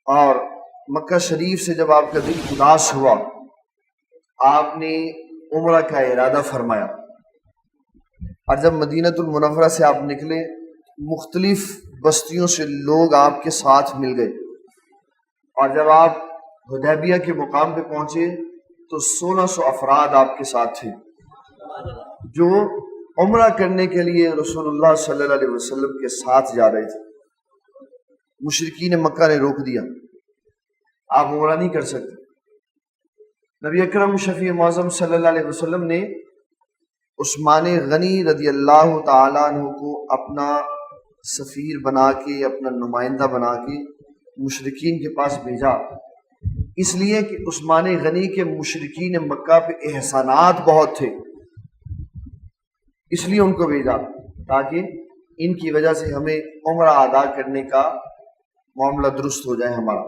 اور مکہ شریف سے جب آپ کا دل اداس ہوا، آپ نے عمرہ کا ارادہ فرمایا، اور جب مدینۃ المنورہ سے آپ نکلے، مختلف بستیوں سے لوگ آپ کے ساتھ مل گئے، اور جب آپ حدیبیہ کے مقام پہ پہنچے تو 1600 افراد آپ کے ساتھ تھے جو عمرہ کرنے کے لیے رسول اللہ صلی اللہ علیہ وسلم کے ساتھ جا رہے تھے۔ مشرکین مکہ نے روک دیا، آپ عمرہ نہیں کر سکتے۔ نبی اکرم شفیع معظم صلی اللہ علیہ وسلم نے عثمان غنی رضی اللہ تعالیٰ عنہ کو اپنا سفیر بنا کے، اپنا نمائندہ بنا کے مشرکین کے پاس بھیجا، اس لیے کہ عثمان غنی کے مشرکین مکہ پہ احسانات بہت تھے، اس لیے ان کو بھیجا تاکہ ان کی وجہ سے ہمیں عمرہ ادا کرنے کا معاملہ درست ہو جائے ہمارا۔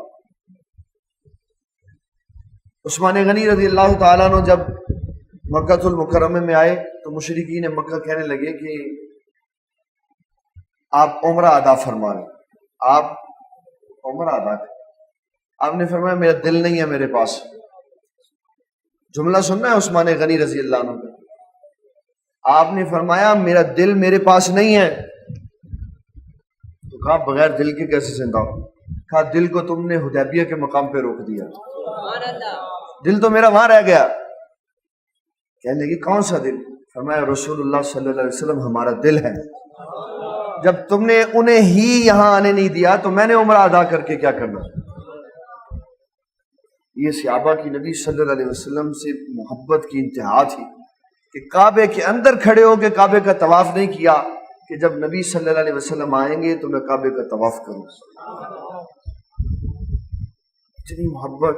عثمان غنی رضی اللہ تعالیٰ عنہ جب مکہ المکرمہ میں آئے تو مشرکین مکہ کہنے لگے کہ آپ عمرہ ادا فرما رہے، آپ عمرہ ادا کریں۔ آپ نے فرمایا میرا دل نہیں ہے میرے پاس۔ جملہ سننا ہے عثمان غنی رضی اللہ عنہ کا، آپ نے فرمایا میرا دل میرے پاس نہیں ہے۔ تو کہا بغیر دل کے کیسے زندہ ہو؟ کہا دل کو تم نے حدیبیہ کے مقام پہ روک دیا، دل تو میرا وہاں رہ گیا۔ کہنے لگی کون سا دل؟ فرمایا رسول اللہ صلی اللہ علیہ وسلم ہمارا دل ہے، جب تم نے انہیں ہی یہاں آنے نہیں دیا تو میں نے عمرہ ادا کر کے کیا کرنا؟ یہ صحابہ کی نبی صلی اللہ علیہ وسلم سے محبت کی انتہا تھی کہ کعبے کے اندر کھڑے ہو کے کعبے کا طواف نہیں کیا کہ جب نبی صلی اللہ علیہ وسلم آئیں گے تو میں کعبے کا طواف کروں۔ اتنی محبت،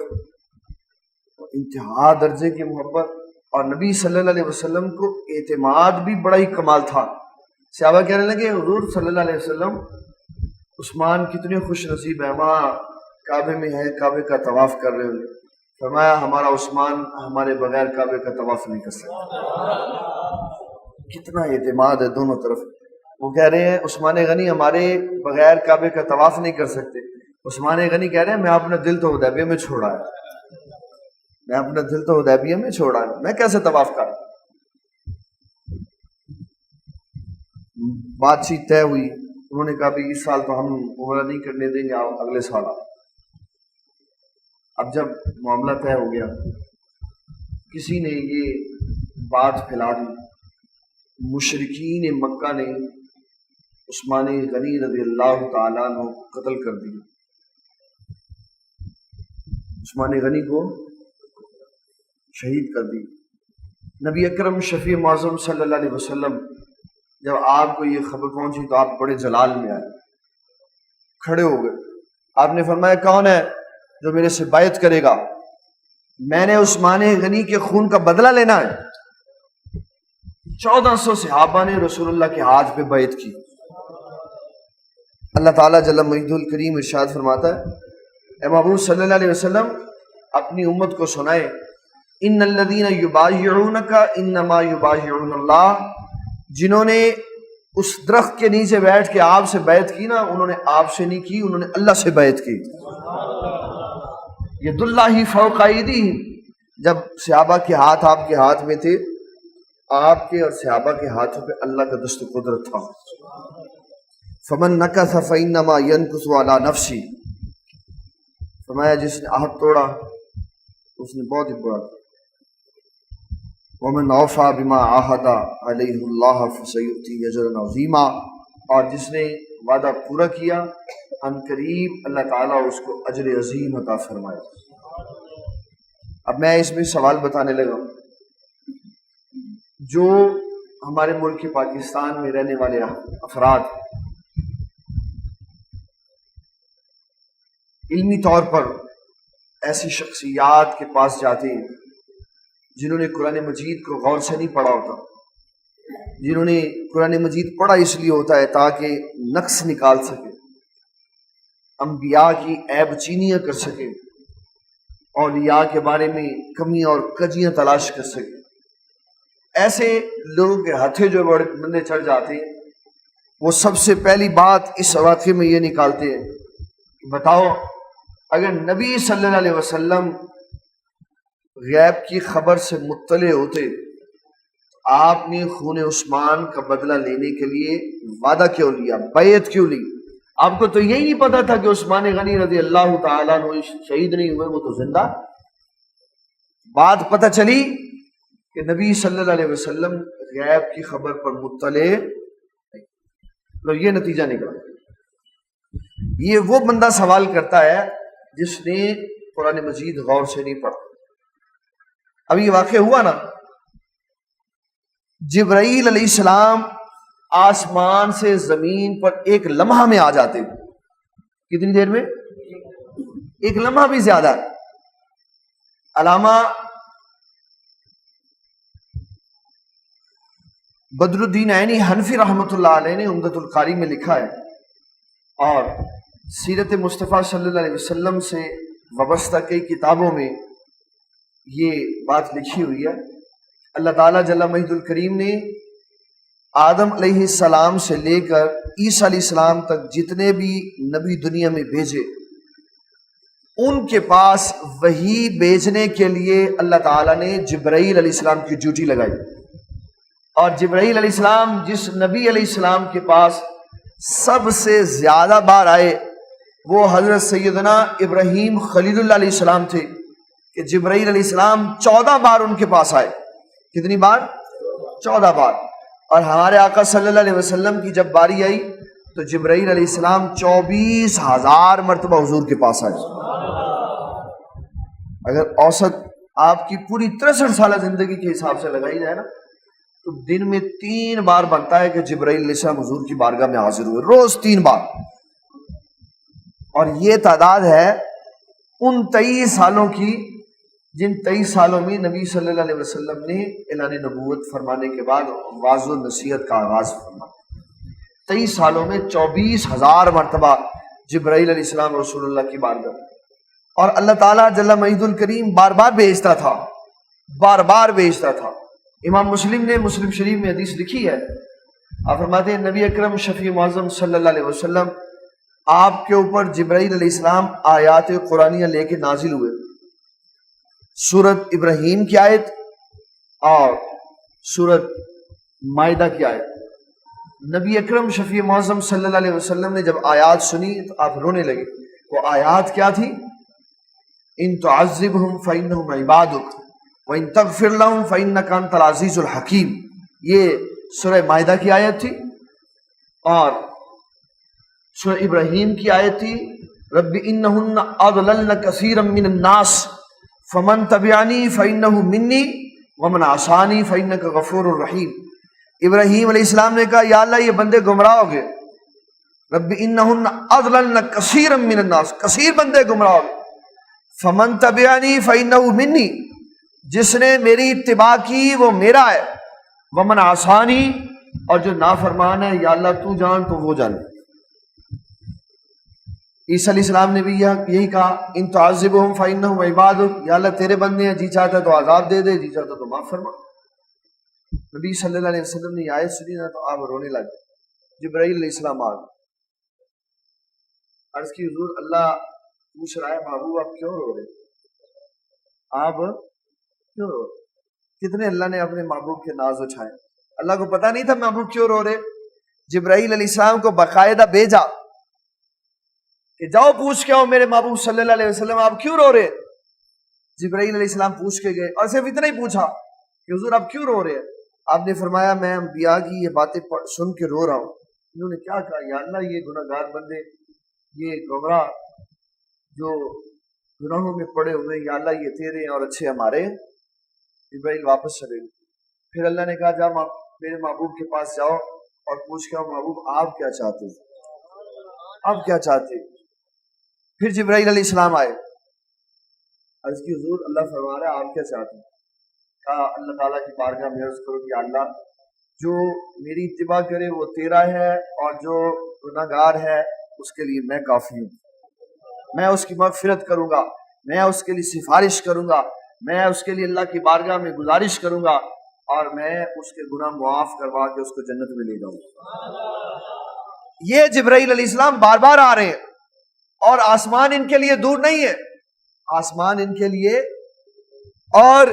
انتہا درجے کی محبت، اور نبی صلی اللہ علیہ وسلم کو اعتماد بھی بڑا ہی کمال تھا۔ صحابہ کہنے لگے حضور صلی اللہ علیہ وسلم عثمان کتنے خوش نصیب ہیں، وہاں کعبے میں ہے، کعبے کا طواف کر رہے ہوئے۔ فرمایا ہمارا عثمان ہمارے بغیر کعبے کا طواف نہیں کر سکتا۔ کتنا اعتماد ہے دونوں طرف۔ وہ کہہ رہے ہیں عثمان غنی ہمارے بغیر کعبے کا طواف نہیں کر سکتے، عثمان غنی کہہ رہے ہیں میں اپنا دل تو حدیبیہ میں چھوڑا ہے، میں اپنا دل تو حدیبیہ میں چھوڑا ہے، میں کیسے طواف کروں؟ بات چیت طے ہوئی، انہوں نے کہا بھی اس سال تو ہم عمرہ نہیں کرنے دیں گے، آپ اگلے سال آؤ۔ اب جب معاملہ طے ہو گیا، کسی نے یہ بات پھیلا دی، مشرکین مکہ نے عثمان غنی رضی اللہ تعالیٰ عنہ قتل کر دیا، عثمان غنی کو شہید کر دی۔ نبی اکرم شفیع معظم صلی اللہ علیہ وسلم جب آپ کو یہ خبر پہنچی تو آپ بڑے جلال میں آئے، کھڑے ہو گئے۔ آپ نے فرمایا کون ہے جو میرے سے بیعت کرے گا؟ میں نے عثمان غنی کے خون کا بدلہ لینا ہے۔ 1400 صحابہ نے رسول اللہ کے ہاتھ پہ بیعت کی۔ اللہ تعالیٰ جل مجدہ الکریم ارشاد فرماتا ہے اے محبوب صلی اللہ علیہ وسلم اپنی امت کو سنائے، ان الذین یبایعونک انما یبایعون اللہ، جنہوں نے اس درخت کے نیچے بیٹھ کے آپ سے بیعت کی نا، انہوں نے آپ سے نہیں کی، انہوں نے اللہ سے بیعت کی۔ ید اللہ فوق ایدیہم، جب صحابہ کے ہاتھ آپ کے ہاتھ میں تھے، آپ کے اور صحابہ کے ہاتھوں پہ اللہ کا دست قدرت تھا۔ فمن نکث فانما ینکث علی نفسہ، فرمایا جس نے عہد توڑا اس نے بہت ہی برا۔ ومن اوفی بما عاہد علیہ اللہ فسیؤتیہ اجرا عظیما، اور جس نے وعدہ پورا کیا عنقریب اللہ تعالیٰ اس کو اجر عظیم عطا فرمائے۔ اب میں اس میں سوال بتانے لگا، جو ہمارے ملک پاکستان میں رہنے والے افراد علمی طور پر ایسی شخصیات کے پاس جاتے ہیں جنہوں نے قرآن مجید کو غور سے نہیں پڑھا ہوتا، جنہوں نے قرآن مجید پڑھا اس لیے ہوتا ہے تاکہ نقص نکال سکے، انبیاء کی عیب چینیاں کر سکے، اولیاء کے بارے میں کمیاں اور کجیاں تلاش کر سکے، ایسے لوگوں کے ہتھے جو بڑے بندے چڑھ جاتے ہیں وہ سب سے پہلی بات اس واقعے میں یہ نکالتے ہیں کہ بتاؤ اگر نبی صلی اللہ علیہ وسلم غیب کی خبر سے مطلع ہوتے تو آپ نے خون عثمان کا بدلہ لینے کے لیے وعدہ کیوں لیا، بیعت کیوں لی؟ آپ کو تو یہی نہیں پتا تھا کہ عثمان غنی رضی اللہ تعالیٰ عنہ شہید نہیں ہوئے، وہ تو زندہ۔ بات پتہ چلی کہ نبی صلی اللہ علیہ وسلم غیب کی خبر پر مطلع نہیں۔ تو یہ نتیجہ نکلا۔ یہ وہ بندہ سوال کرتا ہے جس نے قرآن مجید غور سے نہیں پڑھا۔ اب یہ واقع ہوا نا، جبرائیل علیہ السلام آسمان سے زمین پر ایک لمحہ میں آ جاتے، کتنی دیر میں؟ ایک لمحہ بھی زیادہ۔ علامہ بدر الدین عینی حنفی رحمۃ اللہ علیہ نے عمدۃ القاری میں لکھا ہے، اور سیرت مصطفیٰ صلی اللہ علیہ وسلم سے وابستہ کئی کتابوں میں یہ بات لکھی ہوئی ہے۔ اللہ تعالیٰ جل مجدہ الکریم نے آدم علیہ السلام سے لے کر عیسیٰ علیہ السلام تک جتنے بھی نبی دنیا میں بھیجے، ان کے پاس وحی بھیجنے کے لیے اللہ تعالیٰ نے جبرائیل علیہ السلام کی ڈیوٹی لگائی، اور جبرائیل علیہ السلام جس نبی علیہ السلام کے پاس سب سے زیادہ بار آئے وہ حضرت سیدنا ابراہیم خلیل اللہ علیہ السلام تھے، کہ جبرائیل علیہ السلام 14 بار ان کے پاس آئے۔ کتنی بار؟ 14 بار۔ اور ہمارے آقا صلی اللہ علیہ وسلم کی جب باری آئی تو جبرائیل علیہ السلام 24,000 مرتبہ حضور کے پاس آئے۔ اگر اوسط آپ کی پوری 63 سالہ زندگی کے حساب سے لگائی جائے نا تو دن میں 3 بار بنتا ہے کہ جبرائیل علیہ السلام حضور کی بارگاہ میں حاضر ہوئے، روز 3 بار۔ اور یہ تعداد ہے ان 23 سالوں کی جن 23 سالوں میں نبی صلی اللہ علیہ وسلم نے اعلان نبوت فرمانے کے بعد واضح و نصیحت کا آغاز فرمایا۔ 23 سالوں میں 24,000 مرتبہ جبرائیل علیہ السلام رسول اللہ کی بارگاہ، اور اللہ تعالیٰ جل مجدہ الکریم بار بار بھیجتا تھا، بار بار بھیجتا تھا۔ امام مسلم نے مسلم شریف میں حدیث لکھی ہے، آپ فرماتے ہیں نبی اکرم شفیع معظم صلی اللہ علیہ وسلم آپ کے اوپر جبرائیل علیہ السلام آیات قرآنیہ لے کے نازل ہوئے، سورت ابراہیم کی آیت اور سورت مائدہ کی آیت۔ نبی اکرم شفیع معظم صلی اللہ علیہ وسلم نے جب آیات سنی تو آپ رونے لگے۔ وہ آیات کیا تھی؟ ان تعذبہم فإنہم عبادک وَإِن تَغْفِرْ لَهُمْ فَإِنَّكَ أَنْتَ الْعَزِيزُ الْحَكِيمُ، یہ سورہ مائدہ کی آیت تھی، اور سورہ ابراہیم کی آیت تھی رب انہن اضللن کثیرا من الناس فمن تبعنی فإنہ منی ومن عصانی فإنک غفور الرحیم۔ ابراہیم علیہ السلام نے کہا یا اللہ یہ بندے گمراہ ہو گئے، رب انہن اضللن کثیرا من الناس، کثیر بندے گمراہ ہو گئے، فمن تبعنی فإنہ منی، جس نے میری اتباع کی وہ میرا ہے، ومن عصانی، اور جو نافرمان ہے یا اللہ تو جان تو وہ جانے۔ عیسیٰ علیہ السلام نے بھی یہی کہا ان تعذبہم فإنہم عبادک، یا اللہ تیرے بندے ہیں، جی چاہتا تو عذاب دے دے، جی چاہتا تو معاف فرما۔ نبی صلی اللہ علیہ وسلم نے یہ آیت سنی نا تو آپ رونے لگے۔ جبرائیل علیہ السلام آ گئے، عرض کی حضور اللہ پوچھ رہا ہے محبوب آپ کیوں رو رہے، آپ کیوں رو رہے؟ کتنے اللہ نے اپنے محبوب کے ناز اٹھائے، اللہ کو پتا نہیں تھا محبوب کیوں رو رہے؟ جبرائیل علیہ السلام کو باقاعدہ بھیجا کہ جاؤ پوچھ کے آؤ میرے محبوب صلی اللہ علیہ وسلم آپ کیوں رو رہے؟ جبرائیل علیہ السلام پوچھ کے گئے، اور صرف اتنا ہی پوچھا کہ حضور آپ کیوں رو رہے ہیں؟ آپ نے فرمایا میں انبیاء کی یہ باتیں سن کے رو رہا ہوں۔ انہوں نے کیا کہا؟ یا اللہ یہ گناہ گار بندے، یہ گمراہ جو گناہوں میں پڑے ہوئے، یا اللہ یہ تیرے ہیں اور اچھے ہمارے۔ جبرائیل واپس چلے گئے، پھر اللہ نے کہا جا میرے محبوب کے پاس جاؤ اور پوچھ کے آؤ محبوب آپ کیا چاہتے ہیں، آپ کیا چاہتے ہیں؟ پھر جبرائیل علیہ السلام آئے، عرض کی حضور اللہ فرما رہا ہے آپ کیا چاہتے ہیں؟ کہا اللہ تعالیٰ کی بارگاہ میں عرض کرو کہ اللہ جو میری اتباع کرے وہ تیرا ہے، اور جو گناہ گار ہے اس کے لیے میں کافی ہوں، میں اس کی مغفرت کروں گا، میں اس کے لیے سفارش کروں گا، میں اس کے لیے اللہ کی بارگاہ میں گزارش کروں گا، اور میں اس کے گناہ معاف کروا کے اس کو جنت میں لے جاؤں گا۔ یہ جبرائیل علیہ السلام بار بار آ رہے ہیں، اور آسمان ان کے لیے دور نہیں ہے، آسمان ان کے لیے. اور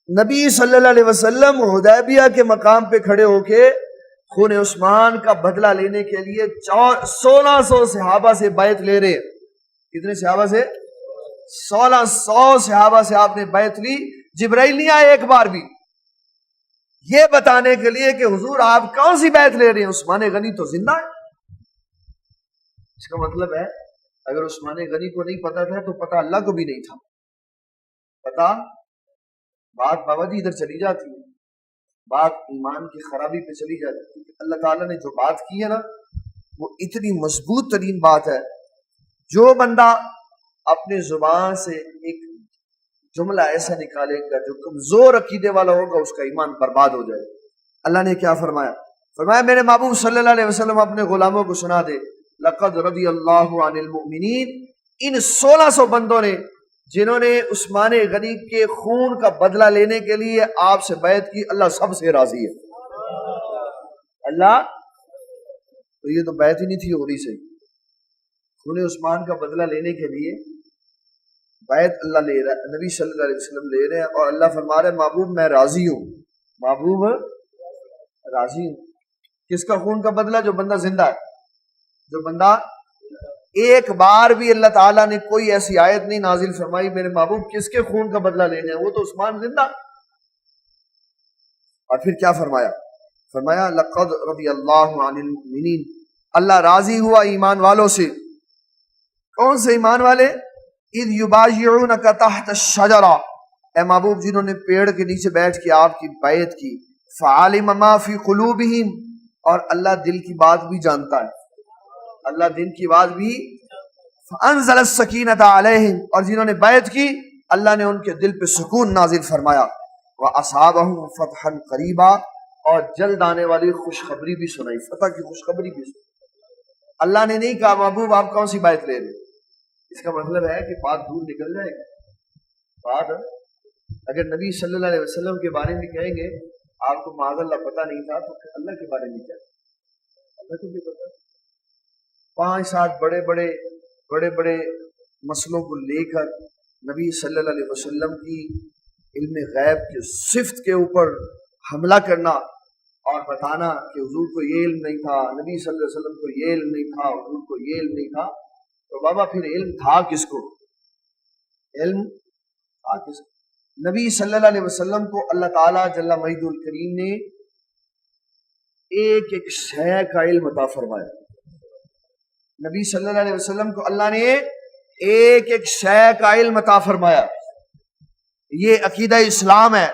نبی صلی اللہ علیہ وسلم حدیبیہ کے مقام پہ کھڑے ہو کے خون عثمان کا بدلہ لینے کے لیے 1600 صحابہ سے بیعت لے رہے ہیں. کتنے صحابہ سے؟ 1600 صحابہ سے آپ نے بیعت لی. جبرائیل نہیں آئے ایک بار بھی، یہ بتانے کے لیے کہ حضور آپ کون سی بیعت لے رہے ہیں، عثمان غنی تو زندہ ہے. اس کا مطلب ہے اگر عثمان غنی کو نہیں پتا تھا تو پتا اللہ کو بھی نہیں تھا. پتا بات بابا جی ادھر چلی جاتی ہے، بات ایمان کی خرابی پہ چلی جاتی ہے. اللہ تعالیٰ نے جو بات کی ہے نا وہ اتنی مضبوط ترین بات ہے. جو بندہ اپنے زبان سے ایک جملہ ایسا نکالے گا جو کمزور عقیدے والا ہوگا اس کا ایمان برباد ہو جائے. اللہ نے کیا فرمایا؟ فرمایا میرے محبوب صلی اللہ علیہ وسلم اپنے غلاموں کو سنا دے، لقد رضی اللہ عن المؤمنین. ان 1600 بندوں نے جنہوں نے عثمان غنی کے خون کا بدلہ لینے کے لیے آپ سے بیعت کی، اللہ سب سے راضی ہے. اللہ تو یہ تو بیعت ہی نہیں تھی ہو رہی سے، خون عثمان کا بدلہ لینے کے لیے بیعت اللہ لے رہا ہے، نبی صلی اللہ علیہ وسلم لے رہے ہیں. اور اللہ فرما رہے ہیں محبوب میں راضی ہوں، محبوب راضی ہوں. کس کا خون کا بدلہ؟ جو بندہ زندہ ہے. جو بندہ ایک بار بھی اللہ تعالیٰ نے کوئی ایسی آیت نہیں نازل فرمائی میرے محبوب کس کے خون کا بدلہ لینا ہے، وہ تو عثمان زندہ. اور پھر کیا فرمایا؟ فرمایا لقد رضی اللہ عن المؤمنین، اللہ راضی ہوا ایمان والوں سے. کون سے ایمان والے؟ اذ یبایعونک تحت الشجرہ، اے محبوب جنہوں نے پیڑ کے نیچے بیٹھ کے آپ کی بیعت کی. فعلم ما فی قلوبہم، اور اللہ دل کی بات بھی جانتا ہے، اللہ دل کی بات بھی. فانزل السکینۃ علیہم، اور جنہوں نے بیعت کی اللہ نے ان کے دل پہ سکون نازل فرمایا. واصابہم فتحا قریبا، اور جلد آنے والی خوشخبری بھی سنائی، فتح کی خوشخبری بھی سنائی. اللہ نے نہیں کہا محبوب آپ کون سی بیعت لے رہے. اس کا مطلب ہے کہ بات دور نکل جائے گی. بات اگر نبی صلی اللہ علیہ وسلم کے بارے میں کہیں گے آپ کو معاذ اللہ پتہ نہیں تھا تو اللہ کے بارے میں کیا؟ اللہ کو بھی پتہ. 5-7 بڑے بڑے مسئلوں کو لے کر نبی صلی اللہ علیہ وسلم کی علم غیب کی صفت کے اوپر حملہ کرنا اور بتانا کہ حضور کو یہ علم نہیں تھا، نبی صلی اللہ علیہ وسلم کو یہ علم نہیں تھا، حضور کو یہ علم نہیں تھا. تو بابا پھر علم تھا کس کو؟ علم تھا کس کو؟ نبی صلی اللہ علیہ وسلم کو اللہ تعالیٰ جل مجدہ الکریم نے ایک ایک شے کا علم عطا فرمایا. نبی صلی اللہ علیہ وسلم کو اللہ نے ایک ایک شے کا علم عطا فرمایا. یہ عقیدہ اسلام ہے،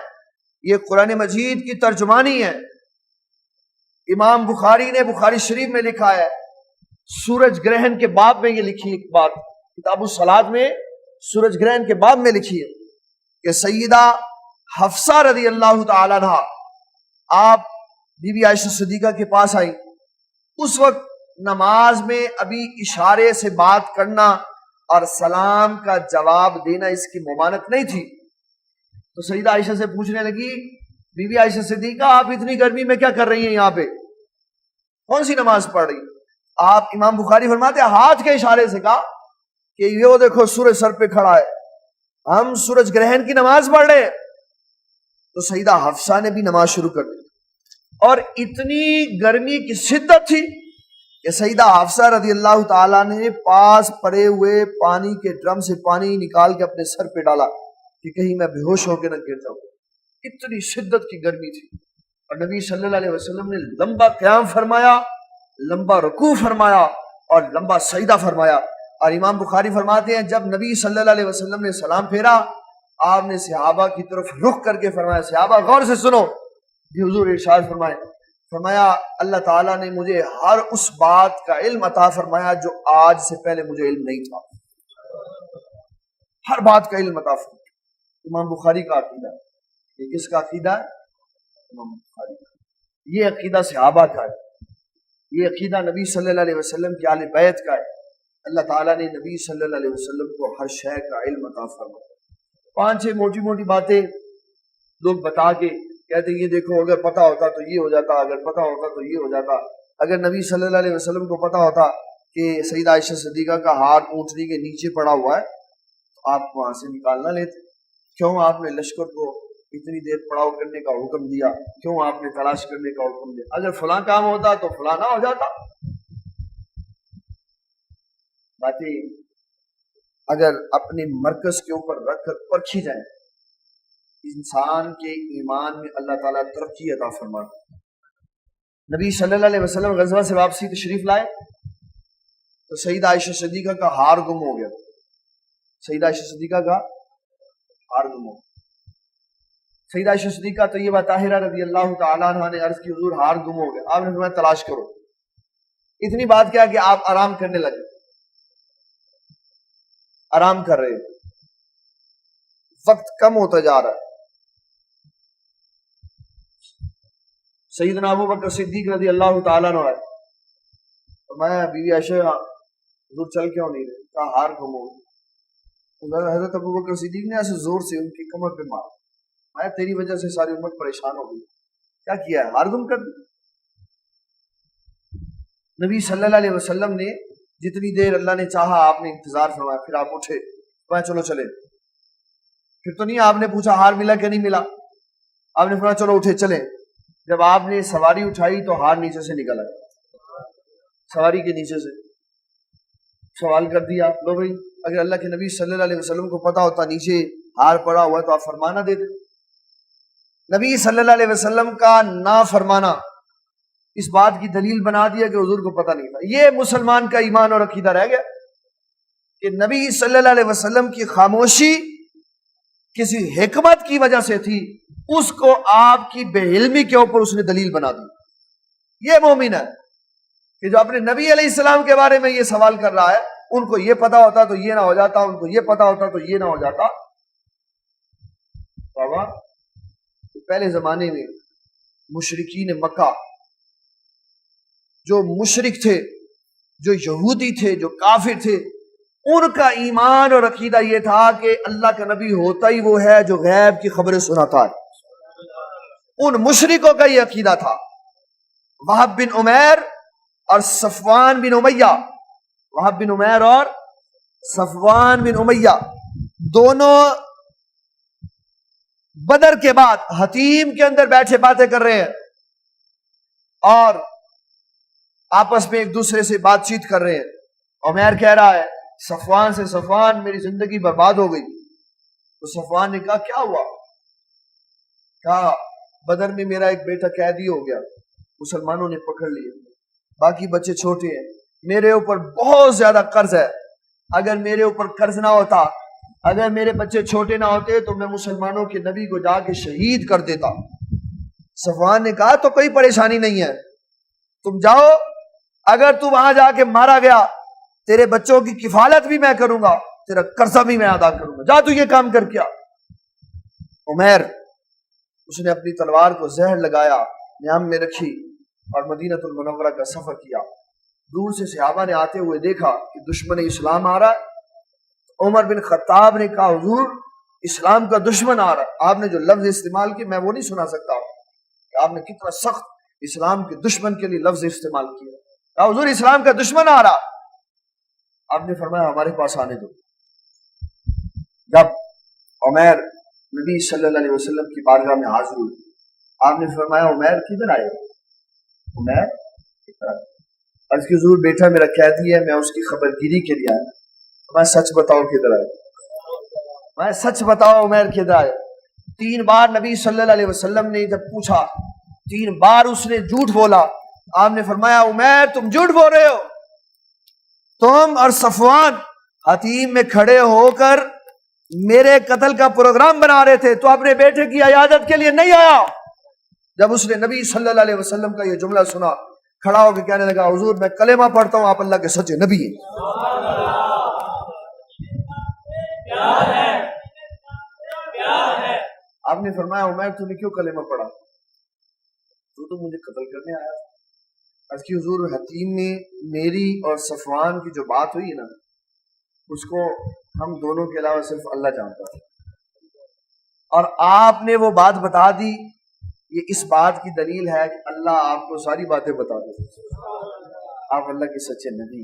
یہ قرآن مجید کی ترجمانی ہے. امام بخاری نے بخاری شریف میں لکھا ہے، سورج گرہن کے باب میں یہ لکھی ایک بات، کتاب الصلاۃ میں سورج گرہن کے باب میں لکھی ہے کہ سیدہ حفصہ رضی اللہ تعالیٰ عنہا آپ بی بی عائشہ صدیقہ کے پاس آئی. اس وقت نماز میں ابھی اشارے سے بات کرنا اور سلام کا جواب دینا اس کی ممانعت نہیں تھی. تو سیدہ عائشہ سے پوچھنے لگی بی بی عائشہ صدیقہ آپ اتنی گرمی میں کیا کر رہی ہیں، یہاں پہ کون سی نماز پڑھ رہی؟ آپ امام بخاری فرماتے ہیں ہاتھ کے اشارے سے کہا کہ یہ دیکھو سورج سر پہ کھڑا ہے، ہم سورج گرہن کی نماز پڑھ رہے ہیں. تو سیدہ حفصہ نے بھی نماز شروع کر دی اور اتنی گرمی کی شدت تھی کہ سیدہ حفصہ رضی اللہ تعالیٰ نے پاس پڑے ہوئے پانی کے ڈرم سے پانی نکال کے اپنے سر پہ ڈالا کہ کہیں میں بے ہوش ہو کے نہ گر جاؤں. اتنی شدت کی گرمی تھی. اور نبی صلی اللہ علیہ وسلم نے لمبا قیام فرمایا، لمبا رکوع فرمایا اور لمبا سجدہ فرمایا. اور امام بخاری فرماتے ہیں جب نبی صلی اللہ علیہ وسلم نے سلام پھیرا آپ نے صحابہ کی طرف رخ کر کے فرمایا صحابہ غور سے سنو. جی حضور ارشاد فرمائے، فرمایا اللہ تعالیٰ نے مجھے ہر اس بات کا علم عطا فرمایا جو آج سے پہلے مجھے علم نہیں تھا. ہر بات کا علم عطا فرمایا. امام بخاری کا عقیدہ، یہ کس کا عقیدہ ہے؟ امام بخاری کا. یہ عقیدہ صحابہ کا ہے، یہ عقیدہ نبی صلی اللہ علیہ وسلم کی اہل بیت کا ہے. اللہ تعالیٰ نے نبی صلی اللہ علیہ وسلم کو ہر شے کا علم عطا فرمایا. 5-6 موٹی موٹی باتیں لوگ بتا کے کہتے ہیں یہ دیکھو اگر پتہ ہوتا تو یہ ہو جاتا، اگر پتہ ہوتا تو یہ ہو جاتا. اگر نبی صلی اللہ علیہ وسلم کو پتہ ہوتا کہ سیدہ عائشہ صدیقہ کا ہاتھ اونٹنی کے نیچے پڑا ہوا ہے تو آپ وہاں سے نکالنا لیتے؟ کیوں آپ نے لشکر کو اتنی دیر پڑاؤ کرنے کا حکم دیا؟ کیوں آپ نے تلاش کرنے کا حکم دیا؟ اگر فلاں کام ہوتا تو فلاں نہ ہو جاتا۔ باتیں اگر اپنے مرکز کے اوپر رکھ کر پرکھی جائیں، انسان کے ایمان میں اللہ تعالیٰ ترقی عطا فرماتا۔ نبی صلی اللہ علیہ وسلم غزوہ سے واپسی تشریف لائے تو سیدہ عائشہ صدیقہ کا ہار گم ہو گیا۔ سیدہ عائشہ صدیقہ کا ہار گم ہو گیا۔ سیدہ عائشہ صدیقہ طیبہ طاہرہ رضی اللہ تعالیٰ عنہ نے عرض کی حضور ہار گم ہو گیا۔ آپ نے فرمایا تلاش کرو۔ اتنی بات کیا کہ آپ آرام کرنے لگے، آرام کر رہے، وقت کم ہوتا جا رہا ہے۔ سیدنا ابو بکر صدیق رضی اللہ تعالیٰ عنہ فرمایا بیوی عائشہ حضور چل کیوں نہیں رہے؟ کہا ہار گم ہو گیا۔ حضرت ابو بکر صدیق نے ایسے زور سے ان کی کمر پہ مارا، میں تیری وجہ سے ساری امت پریشان ہو گئی، کیا کیا ہے؟ ہار گم کر دی۔ نبی صلی اللہ علیہ وسلم نے جتنی دیر اللہ نے چاہا آپ نے انتظار فرمایا، پھر آپ اٹھے، میں چلو چلے۔ پھر تو نہیں آپ نے پوچھا ہار ملا کہ نہیں ملا، آپ نے فرمایا چلو اٹھے چلے۔ جب آپ نے سواری اٹھائی تو ہار نیچے سے نکل آیا، سواری کے نیچے سے۔ سوال کر دیا، لو بھائی اگر اللہ کے نبی صلی اللہ علیہ وسلم کو پتا ہوتا نیچے ہار پڑا ہوا تو آپ فرمانا دیتے۔ نبی صلی اللہ علیہ وسلم کا نا فرمانا اس بات کی دلیل بنا دیا کہ حضور کو پتہ نہیں تھا۔ یہ مسلمان کا ایمان اور عقیدہ رہ گیا کہ نبی صلی اللہ علیہ وسلم کی خاموشی کسی حکمت کی وجہ سے تھی، اس کو آپ کی بے علمی کے اوپر اس نے دلیل بنا دی۔ یہ مومن ہے کہ جو اپنے نبی علیہ السلام کے بارے میں یہ سوال کر رہا ہے، ان کو یہ پتا ہوتا تو یہ نہ ہو جاتا، ان کو یہ پتا ہوتا تو یہ نہ ہو جاتا۔ بابا پہلے زمانے میں مشرکین مکہ، جو مشرک تھے، جو یہودی تھے، جو کافر تھے، ان کا ایمان اور عقیدہ یہ تھا کہ اللہ کا نبی ہوتا ہی وہ ہے جو غیب کی خبریں سناتا ہے۔ ان مشرکوں کا یہ عقیدہ تھا۔ وہب بن عمیر اور صفوان بن امیہ، وہب بن عمیر اور صفوان بن امیہ دونوں بدر کے بعد حتیم کے اندر بیٹھے باتیں کر رہے ہیں اور آپس میں ایک دوسرے سے بات چیت کر رہے ہیں۔ عمیر کہہ رہا ہے صفوان سے، صفوان میری زندگی برباد ہو گئی۔ تو صفوان نے کہا کیا ہوا؟ کہا بدر میں میرا ایک بیٹا قیدی ہو گیا، مسلمانوں نے پکڑ لیے، باقی بچے چھوٹے ہیں، میرے اوپر بہت زیادہ قرض ہے، اگر میرے اوپر قرض نہ ہوتا، اگر میرے بچے چھوٹے نہ ہوتے تو میں مسلمانوں کے نبی کو جا کے شہید کر دیتا۔ صفوان نے کہا تو کوئی پریشانی نہیں ہے، تم جاؤ، اگر تو وہاں جا کے مارا گیا تیرے بچوں کی کفالت بھی میں کروں گا، تیرا قرضہ بھی میں ادا کروں گا، جا تو یہ کام کر کیا۔ عمیر اس نے اپنی تلوار کو زہر لگایا، نیام میں رکھی اور مدینہ المنورہ کا سفر کیا۔ دور سے صحابہ نے آتے ہوئے دیکھا کہ دشمن اسلام آ رہا ہے۔ عمر بن خطاب نے کہا حضور اسلام کا دشمن آ رہا ہے۔ آپ نے جو لفظ استعمال کی میں وہ نہیں سنا سکتا کہ آپ نے کتنا سخت اسلام کے دشمن کے لیے لفظ استعمال کیا۔ کہا حضور اسلام کا دشمن آ رہا۔ آپ نے فرمایا ہمارے پاس آنے دو۔ جب عمیر نبی صلی اللہ علیہ وسلم کی بارگاہ میں حاضر ہوئے، آپ نے فرمایا عمیر کدھر آئے؟ عمیر عرض کی حضور بیٹا میرا قیدی ہے، میں اس کی خبر گیری کے لیے آیا۔ میں سچ بتاؤ کدھر آئے؟ میں سچ بتاؤ عمیر کدھر آئے؟ 3 بار نبی صلی اللہ علیہ وسلم نے جب پوچھا، 3 بار اس نے جھوٹ بولا۔ آپ نے فرمایا عمیر تم جھوٹ بول رہے ہو، تم اور صفوان حتیم میں کھڑے ہو کر میرے قتل کا پروگرام بنا رہے تھے، تو اپنے بیٹے کی عیادت کے لیے نہیں آیا۔ جب اس نے نبی صلی اللہ علیہ وسلم کا یہ جملہ سنا، کھڑا ہو کے کہنے لگا حضور میں کلمہ پڑھتا ہوں، آپ اللہ کے سچے نبی ہیں۔ آپ نے فرمایا عمیر تو نے کیوں کلمہ پڑھا؟ تو مجھے قتل کرنے آیا۔ اس کی حضور حتیم میں میری اور صفوان کی جو بات ہوئی نا، اس کو ہم دونوں کے علاوہ صرف اللہ جانتا ہے، اور آپ نے وہ بات بتا دی۔ یہ اس بات کی دلیل ہے کہ اللہ آپ کو ساری باتیں بتا دے، آپ اللہ کے سچے نبی،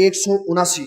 179,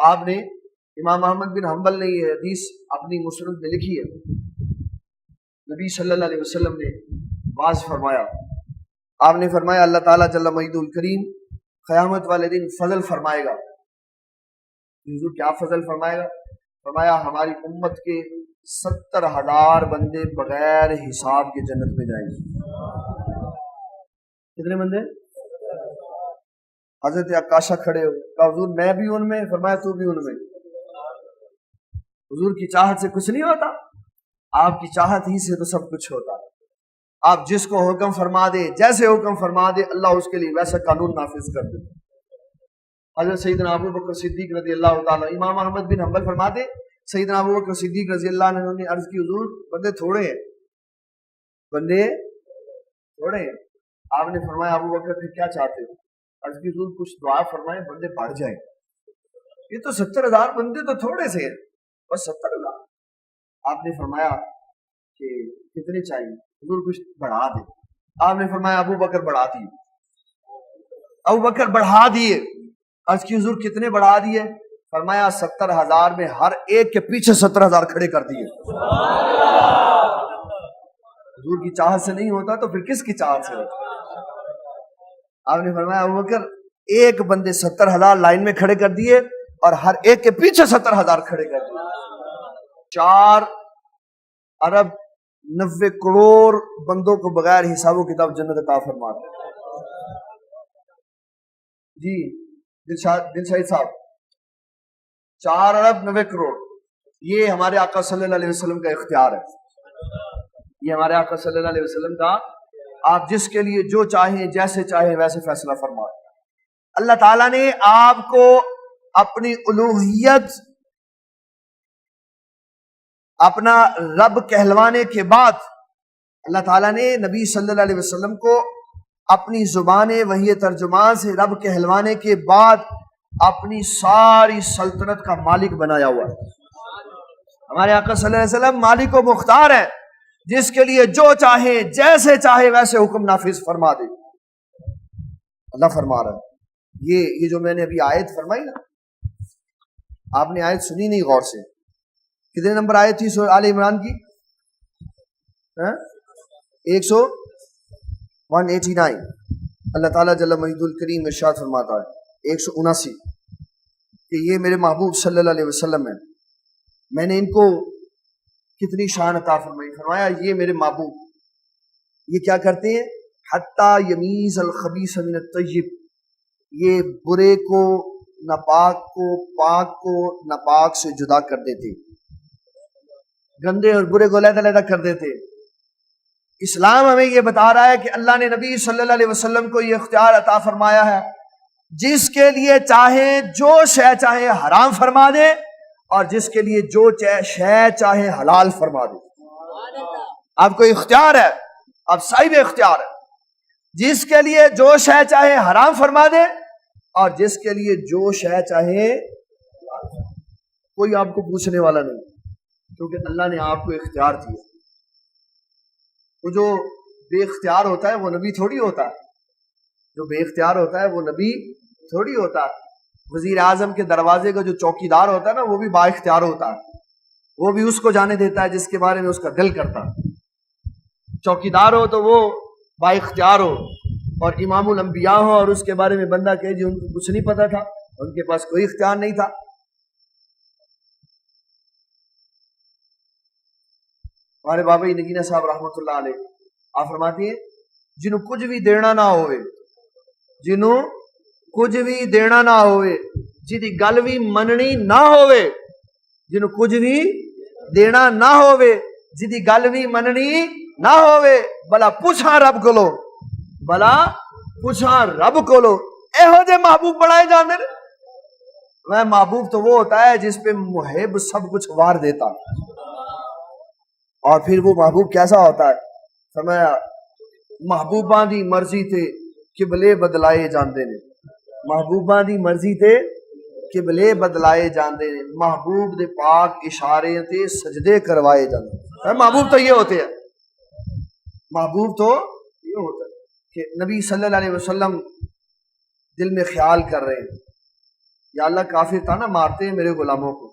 آپ نے امام احمد بن حنبل نے یہ حدیث اپنی مسند میں لکھی ہے. نبی صلی اللہ علیہ وسلم نے واضح فرمایا، آپ نے فرمایا اللہ تعالیٰ جل مجدہ الکریم قیامت والے دن فضل فرمائے گا. حضور کیا فضل فرمائے گا؟ فرمایا ہماری امت کے 70,000 بندے بغیر حساب کے جنت میں جائیں گے. کتنے بندے؟ حضرت عکاشہ کھڑے ہو، کہا حضور میں بھی ان میں. فرمایا تو بھی ان میں. حضور کی چاہت سے کچھ نہیں ہوتا، آپ کی چاہت ہی سے تو سب کچھ ہوتا. آپ جس کو حکم فرما دے، جیسے حکم فرما دے، اللہ اس کے لیے ویسا قانون نافذ کر دے. حضرت سیدنا ابو بکر صدیق رضی اللہ تعالیٰ، امام احمد بن حنبل فرماتے سیدنا ابو بکر صدیق رضی اللہ عنہ نے عرض کی حضور بندے تھوڑے ہیں، بندے تھوڑے ہیں. آپ نے فرمایا ابو بکر پھر کیا چاہتے ہو؟ عرض کی حضور کچھ دعا فرمائیں بندے بڑھ جائیں. یہ تو 70,000 بندے تو تھوڑے سے ہیں، بس 70,000. آپ نے فرمایا کہ کتنے چاہیے؟ حضور کچھ بڑھا دے. آپ نے فرمایا ابو بکر بڑھا دیے. ابو بکر بڑھا دیے. عرض کی حضور کتنے بڑھا دیے؟ فرمایا 70,000 میں ہر ایک کے پیچھے 70,000 کھڑے کر دیے. حضور کی چاہت سے نہیں ہوتا تو پھر کس کی چاہت سے ہوتا؟ آپ نے فرمایا ابو بکر ایک بندے 70,000 لائن میں کھڑے کر دیے اور ہر ایک کے پیچھے 70,000 کھڑے کر دیے. 4 ارب 90 کروڑ بندوں کو بغیر حساب و کتاب جنت عطا فرما دے. جی دل شاہد صاحب، 4 ارب 90 کروڑ یہ ہمارے آقا صلی اللہ علیہ وسلم کا اختیار ہے. یہ ہمارے آقا صلی اللہ علیہ وسلم کا، آپ جس کے لیے جو چاہیں جیسے چاہیں ویسے فیصلہ فرمائیں. اللہ تعالیٰ نے آپ کو اپنی الوہیت، اپنا رب کہلوانے کے بعد اللہ تعالیٰ نے نبی صلی اللہ علیہ وسلم کو اپنی زبان وحی ترجمان سے رب کہلوانے کے بعد اپنی ساری سلطنت کا مالک بنایا ہوا ہے. ہمارے آقا صلی اللہ علیہ وسلم مالک و مختار ہے، جس کے لیے جو چاہے جیسے چاہے ویسے حکم نافذ فرما دے. اللہ فرما رہا ہے. یہ جو میں نے ابھی آیت فرمائی نا، آپ نے آیت سنی نہیں غور سے. کتنے نمبر آیت تھی سورہ آل عمران کی؟ 189. اللہ تعالیٰ جل مجدہ الکریم ارشاد فرماتا ہے 179 کہ یہ میرے محبوب صلی اللہ علیہ وسلم ہیں، میں نے ان کو کتنی شان عطا فرمائی. فرمایا یہ میرے محبوب یہ کیا کرتے ہیں؟ حتی یمیز الخبیث من الطیب، یہ برے کو ناپاک کو، پاک کو ناپاک سے جدا کر دیتے، گندے اور برے کو علیحدہ علیحدہ کر دیتے. اسلام ہمیں یہ بتا رہا ہے کہ اللہ نے نبی صلی اللہ علیہ وسلم کو یہ اختیار عطا فرمایا ہے، جس کے لیے چاہے جو شے چاہے حرام فرما دے اور جس کے لیے جو شے چاہے حلال فرما دے. آپ کو اختیار ہے، آپ صاحب اختیار ہے. جس کے لیے جو شے چاہے حرام فرما دے اور جس کے لیے جو شے چاہے، کوئی آپ کو پوچھنے والا نہیں، کیونکہ اللہ نے آپ کو اختیار دیا. وہ جو بے اختیار ہوتا ہے وہ نبی تھوڑی ہوتا ہے. جو بے اختیار ہوتا ہے وہ نبی تھوڑی ہوتا ہے. وزیر اعظم کے دروازے کا جو چوکیدار ہوتا ہے نا، وہ بھی با اختیار ہوتا ہے. وہ بھی اس کو جانے دیتا ہے جس کے بارے میں اس کا دل کرتا ہے. چوکیدار ہو تو وہ با اختیار ہو، اور امام الانبیاء ہو اور اس کے بارے میں بندہ کہے جی ان کو کچھ نہیں پتا تھا، ان کے پاس کوئی اختیار نہیں تھا. ہمارے بابا نگینہ صاحب رحمۃ اللہ علیہ آپ فرماتی ہیں جنہوں کچھ بھی دینا نہ ہوئے، جنہوں کچھ بھی دینا نہ ہوئے، جدی گل بھی مننی نہ ہوئے، جنہوں کچھ بھی دینا نہ ہوئے، جدی گل بھی مننی نہ ہوئے، بلا پوچھا رب کو لو، بلا پوچھا رب کو لو. ایہو جے محبوب بنائے جاندے نے. میں محبوب تو وہ ہوتا ہے جس پہ محب سب کچھ وار دیتا. اور پھر وہ محبوب کیسا ہوتا ہے؟ فرمایا محبوباں دی مرضی تے قبلے بدلائے جاندے نے. محبوباں دی مرضی تے قبلے بدلائے جاندے نے. محبوب دے پاک اشارے تے سجدے کروائے جاندے. محبوب تو یہ ہوتے ہیں، محبوب تو یہ ہوتا ہے کہ نبی صلی اللہ علیہ وسلم دل میں خیال کر رہے ہیں یا اللہ کافر تھا نا مارتے ہیں میرے غلاموں کو،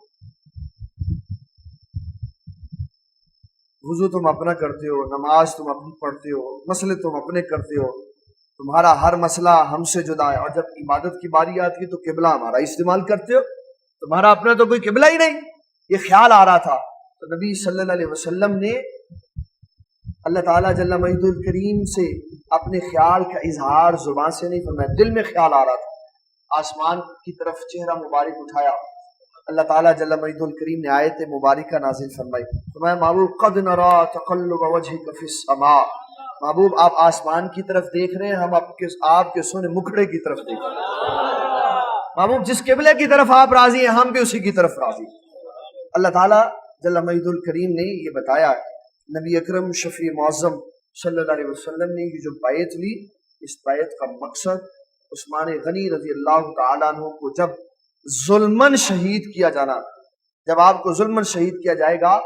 وضو تم اپنا کرتے ہو، نماز تم اپنی پڑھتے ہو، مسئلے تم اپنے کرتے ہو، تمہارا ہر مسئلہ ہم سے جدا ہے، اور جب عبادت کی باری آتی ہے تو قبلہ ہمارا استعمال کرتے ہو، تمہارا اپنا تو کوئی قبلہ ہی نہیں۔ یہ خیال آ رہا تھا تو نبی صلی اللہ علیہ وسلم نے اللہ تعالیٰ جل مجد الکریم سے اپنے خیال کا اظہار زبان سے نہیں فرمایا، دل میں خیال آ رہا تھا، آسمان کی طرف چہرہ مبارک اٹھایا، اللہ تعالیٰ جل مجد الکریم نے آیت مبارکہ نازل فرمائی، فرمایا محبوب قد نرا تقلب وجہک فی السماء، محبوب آپ آسمان کی طرف دیکھ رہے ہیں، ہم آپ کے سونے مکھڑے کی طرف دیکھ رہے ہیں، محبوب جس قبلے کی طرف آپ راضی ہیں ہم بھی اسی کی طرف راضی ہیں۔ اللہ تعالیٰ جل مجد الکریم نے یہ بتایا، نبی اکرم شفیع معظم صلی اللہ علیہ وسلم نے یہ جو بیعت لی، اس بیعت کا مقصد عثمان غنی رضی اللہ تعالیٰ عنہ کو جب ظلمن شہید کیا جانا، جب آپ کو ظلمن شہید کیا جائے گا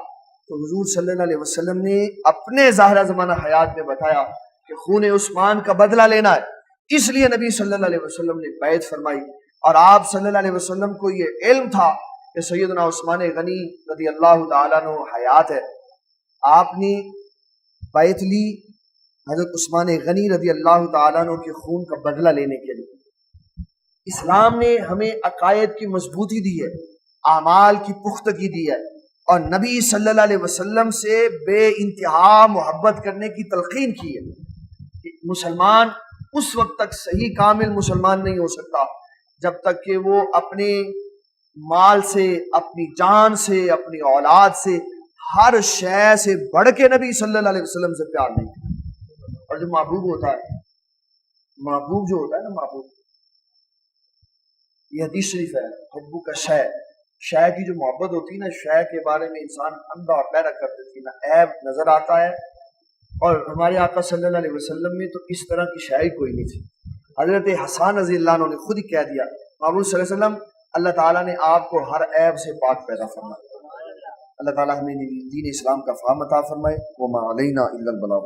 تو حضور صلی اللہ علیہ وسلم نے اپنے ظاہرہ زمانہ حیات میں بتایا کہ خون عثمان کا بدلہ لینا ہے، اس لیے نبی صلی اللہ علیہ وسلم نے بیعت فرمائی، اور آپ صلی اللہ علیہ وسلم کو یہ علم تھا کہ سیدنا عثمان غنی رضی اللہ تعالیٰ عنہ حیات ہے، آپ نے بیعت لی حضرت عثمان غنی رضی اللہ تعالیٰ عنہ کے خون کا بدلہ لینے کے لیے۔ اسلام نے ہمیں عقائد کی مضبوطی دی ہے، اعمال کی پختگی دی ہے، اور نبی صلی اللہ علیہ وسلم سے بے انتہا محبت کرنے کی تلقین کی ہے کہ مسلمان اس وقت تک صحیح کامل مسلمان نہیں ہو سکتا جب تک کہ وہ اپنے مال سے، اپنی جان سے، اپنی اولاد سے، ہر شے سے بڑھ کے نبی صلی اللہ علیہ وسلم سے پیار نہیں کرتا۔ اور جو محبوب ہوتا ہے، محبوب جو ہوتا ہے نا، محبوب، یہ حدیث شریف ہے، حبو کا شے کی جو محبت ہوتی ہے نا، شے کے بارے میں انسان اندھا اور بہرا کر دیتی ہے نا، عیب نظر آتا ہے، اور ہمارے آقا صلی اللہ علیہ وسلم میں تو اس طرح کی شے کوئی نہیں تھی۔ حضرت حسان رضی اللہ عنہ نے خود ہی کہہ دیا، محبوب صلی اللہ علیہ وسلم اللہ تعالیٰ نے آپ کو ہر عیب سے پاک پیدا فرمایا۔ اللہ تعالیٰ ہمیں دین اسلام کا فہم عطا فرمائے، وما علینا الا البلاغ۔